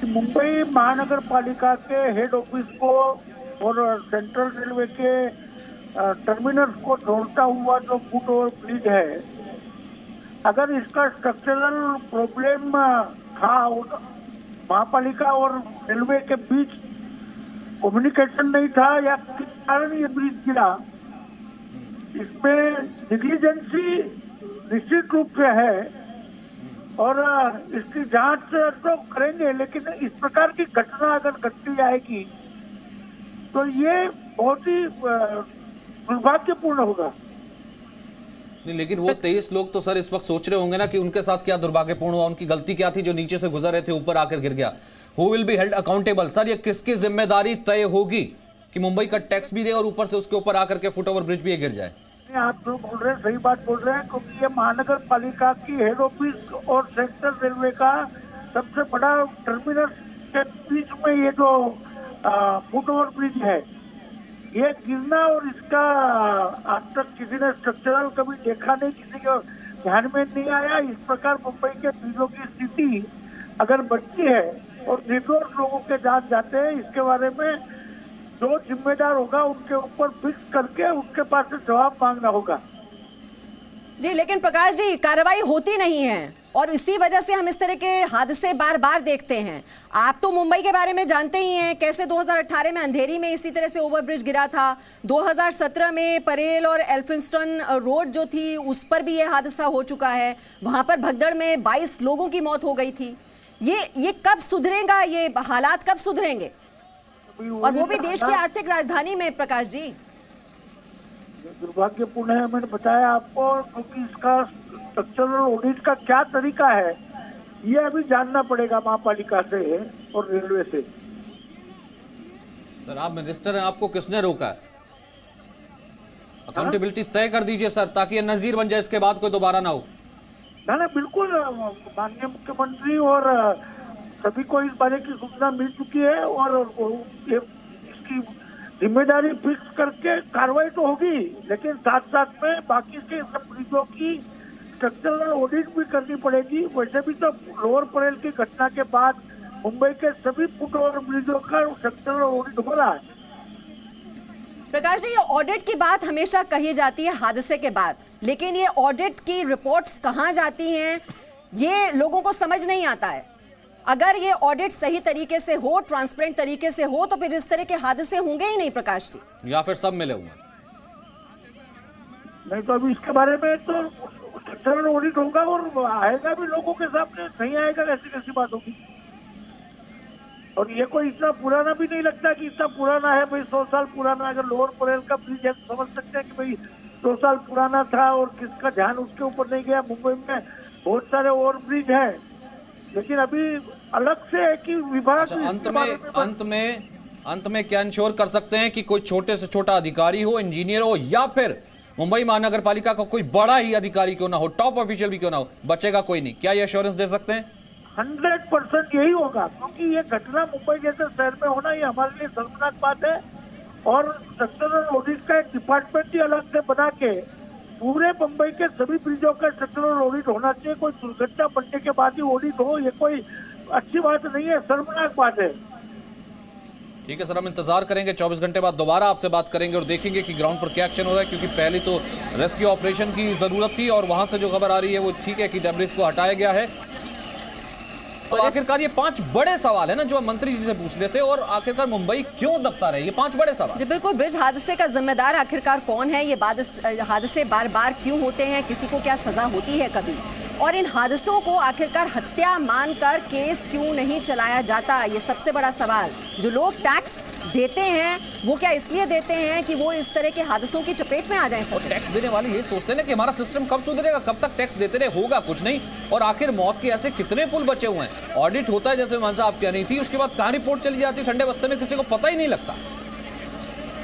कि मुंबई महानगर पालिका के हेड ऑफिस को और सेंट्रल रेलवे के टर्मिनस को जोड़ता हुआ जो फुटओवर ब्रिज है, अगर इसका स्ट्रक्चरल प्रॉब्लम था, महापालिका और रेलवे के बीच कम्युनिकेशन नहीं था या किस कारण ये ब्रिज गिरा, इसमें नेग्लिजेंसी निश्चित रूप से है और इसकी जांच तो करेंगे। लेकिन इस प्रकार की घटना अगर घटती आएगी तो ये बहुत ही दुर्भाग्यपूर्ण होगा। नहीं, लेकिन वो 23 लोग तो सर इस वक्त सोच रहे होंगे ना कि उनके साथ क्या दुर्भाग्यपूर्ण हुआ, उनकी गलती क्या थी जो नीचे से गुजर रहे थे ऊपर आकर गिर गया। Who will be held accountable? Sir ये किसकी जिम्मेदारी तय होगी कि मुंबई का टैक्स भी दे और ऊपर से उसके ऊपर आकर के फुटओवर ब्रिज भी गिर जाए? आप जो बोल रहे हैं सही बात बोल रहे हैं, क्योंकि ये महानगर पालिका की हेड ऑफिस और सेंट्रल रेलवे का सबसे बड़ा टर्मिनल के बीच में ये जो फुटओवर ब्रिज है, ये गिरना और इसका आज तक किसी ने स्ट्रक्चरल कभी देखा नहीं, किसी के ध्यान में नहीं आया। इस प्रकार मुंबई के ब्रिजों की स्थिति अगर बढ़ती है और निर्दोष लोगों के जान जाते हैं, इसके बारे में जो जिम्मेदार होगा उनके ऊपर फिक्स करके उनके पास से जवाब मांगना होगा। जी, लेकिन प्रकाश जी कार्रवाई होती नहीं है और इसी वजह से हम इस तरह के हादसे बार बार देखते हैं। आप तो मुंबई के बारे में जानते ही हैं, कैसे 2018 में अंधेरी में इसी तरह से ओवरब्रिज गिरा था, 2017 में परेल और एल्फिंस्टन रोड जो थी उस पर भी ये हादसा हो चुका है, वहां पर भगदड़ में 22 लोगों की मौत हो गई थी। ये कब सुधरेगा? ये हालात कब सुधरेंगे? और वो भी देश की आर्थिक राजधानी में। प्रकाश जी, दुर्भाग्यपूर्ण है, मैंने बताया आपको, क्योंकि इसका स्ट्रक्चरल ऑडिट का क्या तरीका है ये अभी जानना पड़ेगा महापालिका से और रेलवे से। सर आप मिनिस्टर हैं, आपको किसने रोका है? अकाउंटेबिलिटी तय कर दीजिए सर, ताकि ये नजीर बन जाए, इसके बाद कोई दोबारा ना हो। ना बिल्कुल, माननीय मुख्यमंत्री और सभी को इस बारे की सूचना मिल चुकी है और इसकी जिम्मेदारी फिक्स करके कार्रवाई तो होगी, लेकिन साथ साथ में बाकी के सब ब्रिजों की स्ट्रक्चरल ऑडिट भी करनी पड़ेगी। वैसे भी तो लोअर परेल की घटना के बाद मुंबई के सभी फुटओवर ब्रिजों का स्ट्रक्चरल ऑडिट हो रहा है। प्रकाश जी, ये ऑडिट की बात हमेशा कही जाती है हादसे के बाद, लेकिन ये ऑडिट की रिपोर्ट्स कहाँ जाती हैं ये लोगों को समझ नहीं आता है। अगर ये ऑडिट सही तरीके से हो, ट्रांसपेरेंट तरीके से हो, तो फिर इस तरह के हादसे होंगे ही नहीं प्रकाश जी। या फिर सब मिले हुए नहीं तो अभी इसके बारे में तो स्ट्रक्चरल ऑडिट होगा और आएगा भी लोगों के सामने, नहीं आएगा ऐसी कैसी बात होगी। और ये कोई इतना पुराना भी नहीं लगता कि इतना पुराना है भाई, 100 साल पुराना। अगर लोअर परेल का ब्रिज है तो समझ सकते हैं कि भाई 100 साल पुराना था और किसका ध्यान उसके ऊपर नहीं गया। मुंबई में बहुत सारे ओवर ब्रिज हैं, लेकिन अभी अलग से है कि विभाग। अच्छा, अंत में क्या इंश्योर कर सकते हैं कि कोई छोटे से छोटा अधिकारी हो, इंजीनियर हो, या फिर मुंबई महानगर पालिका का कोई बड़ा ही अधिकारी क्यों ना हो, टॉप ऑफिशियल भी क्यों ना हो, बचेगा कोई नहीं? क्या ये एश्योरेंस दे सकते हैं? 100% यही होगा, क्योंकि ये घटना मुंबई जैसे शहर में होना ये हमारे लिए शर्मनाक बात है। और स्ट्रक्चरल ऑडिट का एक डिपार्टमेंट ही अलग से बना के पूरे मुंबई के सभी ब्रिजों का स्ट्रक्चरल ऑडिट होना चाहिए। कोई दुर्घटना बनने के बाद ही ऑडिट हो, ये कोई अच्छी बात नहीं है, शर्मनाक बात है। ठीक है सर, हम इंतजार करेंगे, 24 घंटे बाद दोबारा आपसे बात करेंगे और देखेंगे कि ग्राउंड पर क्या एक्शन हो रहा है, क्योंकि पहले तो रेस्क्यू ऑपरेशन की जरूरत थी और वहां से जो खबर आ रही है वो ठीक है कि डेब्रिस को हटाया गया है। तो आखिरकार ये 5 बड़े सवाल है ना जो मंत्री जी से पूछ रहे थे, और आखिरकार मुंबई क्यों दबता रहे, ये 5 बड़े सवाल। जी बिल्कुल, ब्रिज हादसे का जिम्मेदार आखिरकार कौन है, ये हादसे बार बार क्यों होते हैं, किसी को क्या सजा होती है कभी, और इन हादसों को आखिरकार हत्या मानकर केस क्यों नहीं चलाया जाता, ये सबसे बड़ा सवाल। जो लोग टैक्स देते हैं वो क्या इसलिए देते हैं कि वो इस तरह के हादसों की चपेट में आ जाएं? और टैक्स देने वाले ये सोचते हैं कि हमारा सिस्टम कब सुधरेगा, कब तक टैक्स देते रहे, होगा कुछ नहीं। और आखिर मौत के ऐसे कितने पुल बचे हुए हैं, ऑडिट होता है जैसे मान साहब कह रही थी, उसके बाद कहां रिपोर्ट चली जाती है ठंडे बस्ते में, किसी को पता ही नहीं लगता।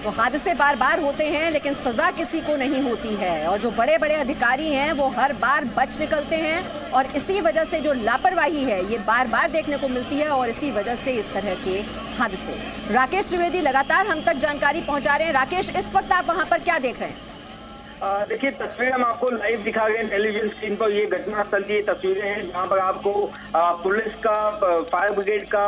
तो हादसे बार बार होते हैं लेकिन सजा किसी को नहीं होती है, और जो बड़े बड़े अधिकारी हैं वो हर बार बच निकलते हैं, और इसी वजह से जो लापरवाही है ये बार बार देखने को मिलती है, और इसी वजह से इस तरह के हादसे। राकेश त्रिवेदी लगातार हम तक जानकारी पहुंचा रहे हैं। राकेश, इस वक्त आप वहां पर क्या देख रहे हैं? देखिए तस्वीर हम आपको लाइव दिखा गए टेलीविजन स्क्रीन पर। ये घटनास्थल की तस्वीरें हैं जहां पर आपको पुलिस का, फायर ब्रिगेड का,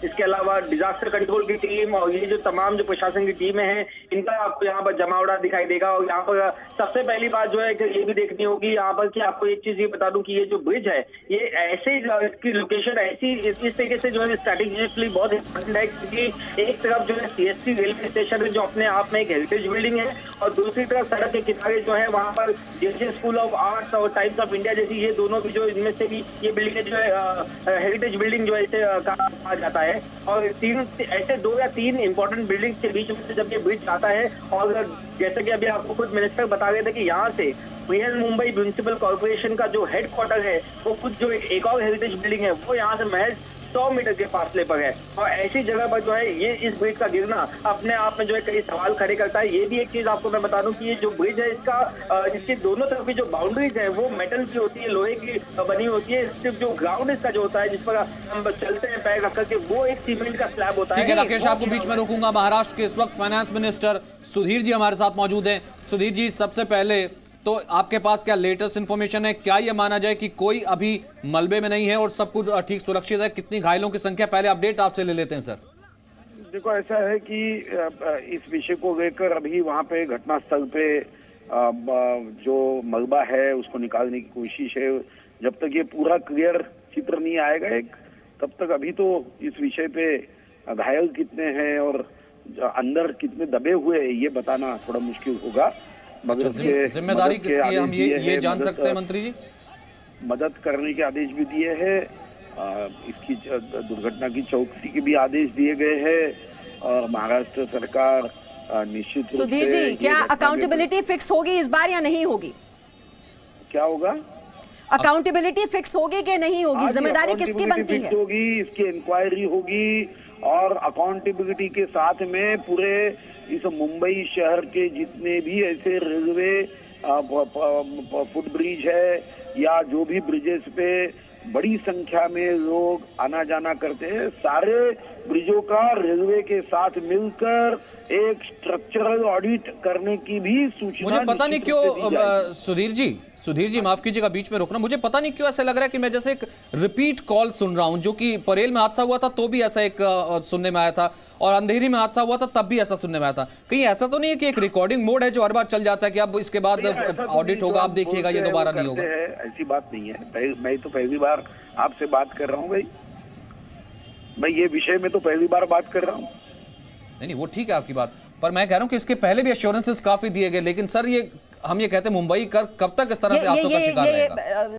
इसके अलावा डिजास्टर कंट्रोल की टीम और ये जो तमाम जो प्रशासन की टीमें हैं इनका आपको यहाँ पर जमावड़ा दिखाई देगा। और यहाँ पर सबसे पहली बात जो है कि ये भी देखनी होगी यहाँ पर कि आपको एक चीज ये बता दूं कि ये जो ब्रिज है ये ऐसे इसकी लोकेशन ऐसी इस तरीके से जो है स्ट्रेटेजिकली बहुत इंपॉर्टेंट है, क्योंकि एक तरफ जो है CST रेलवे स्टेशन है जो अपने आप में एक हेरिटेज बिल्डिंग है, और दूसरी तरफ सड़क के किनारे जो है वहाँ पर JJ स्कूल ऑफ आर्ट्स और टाइम्स ऑफ इंडिया जैसी ये दोनों भी जो इनमें से भी ये बिल्डिंग जो है हेरिटेज बिल्डिंग जो है इसे कहा जाता है। और ऐसे 2 या 3 इंपॉर्टेंट बिल्डिंग्स के बीच में से जब ये ब्रिज आता है, और जैसे कि अभी आपको खुद मिनिस्टर बता रहे थे कि यहाँ से बृहन मुंबई म्युनिसिपल कॉर्पोरेशन का जो हेडक्वार्टर है वो खुद जो एक और हेरिटेज बिल्डिंग है वो यहाँ से महज 100 मीटर के फासले पर है। और ऐसी जगह पर जो है ये इस ब्रिज का गिरना अपने आप में जो है कई सवाल खड़े करता है। ये भी एक चीज आपको मैं बता दूं कि ये जो ब्रिज है इसके दोनों तरफ की जो बाउंड्रीज है वो मेटल की होती है, लोहे की बनी होती है। सिर्फ जो ग्राउंड इसका जो होता है जिस पर हम चलते हैं पैर रख करके वो एक सीमेंट का स्लैब होता है। ठीक है राकेश, आपको बीच में रोकूंगा। महाराष्ट्र के इस वक्त फाइनेंस मिनिस्टर सुधीर जी हमारे साथ मौजूद हैं। सुधीर जी, सबसे पहले तो आपके पास क्या लेटेस्ट इन्फॉर्मेशन है? क्या ये माना जाए कि कोई अभी मलबे में नहीं है और सब कुछ ठीक सुरक्षित है? कितनी घायलों की संख्या, पहले अपडेट आपसे ले लेते हैं सर। देखो, ऐसा है कि इस विषय को लेकर अभी वहाँ पे घटनास्थल पे जो मलबा है उसको निकालने की कोशिश है। जब तक ये पूरा क्लियर चित्र नहीं आएगा तब तक अभी तो इस विषय पे घायल कितने हैं और अंदर कितने दबे हुए हैं ये बताना थोड़ा मुश्किल होगा। अच्छा, जिम्मेदारी किसकी है, हम ये जान सकते हैं मंत्री जी? मदद करने के आदेश भी दिए हैं, इसकी दुर्घटना की चौकसी के भी आदेश दिए गए हैं और महाराष्ट्र सरकार निश्चित। सुधीर जी, क्या अकाउंटेबिलिटी फिक्स होगी इस बार या नहीं होगी? क्या होगा? अकाउंटेबिलिटी फिक्स होगी कि नहीं होगी? जिम्मेदारी किसकी बनती है? होगी, इसकी इंक्वायरी होगी और अकाउंटेबिलिटी के साथ में पूरे इस मुंबई शहर के जितने भी ऐसे रेलवे फुट ब्रिज है या जो भी ब्रिजेस पे बड़ी संख्या में लोग आना जाना करते हैं, सारे ब्रिजों का रेलवे के साथ मिलकर एक स्ट्रक्चरल ऑडिट करने की भी सूचना। मुझे पता नहीं क्यों सुधीर जी माफ कीजिएगा बीच में रोकना, मुझे पता नहीं क्यों ऐसा लग रहा है कि मैं जैसे एक रिपीट कॉल सुन रहा हूं। जो कि परेल में हादसा हुआ था तो भी ऐसा एक सुनने में आया था और अंधेरी में हादसा हुआ था तब भी ऐसा सुनने में आया था। कहीं ऐसा तो नहीं है कि एक रिकॉर्डिंग मोड है जो हर बार चल जाता है कि अब इसके बाद ऑडिट होगा, आप देखिएगा ये दोबारा नहीं होगा? ऐसी बात नहीं है। मैं तो पहली बार आपसे बात कर रहा हूँ भाई, ये विषय में तो पहली बार बात कर रहा हूँ। नहीं, वो ठीक है आपकी बात, पर मैं कह रहा हूं कि इसके पहले भी एश्योरेंसेस काफी दिए गए। लेकिन सर हम ये कहते हैं मुंबई कब तक इस तरह से आफतों का शिकार रहेगा?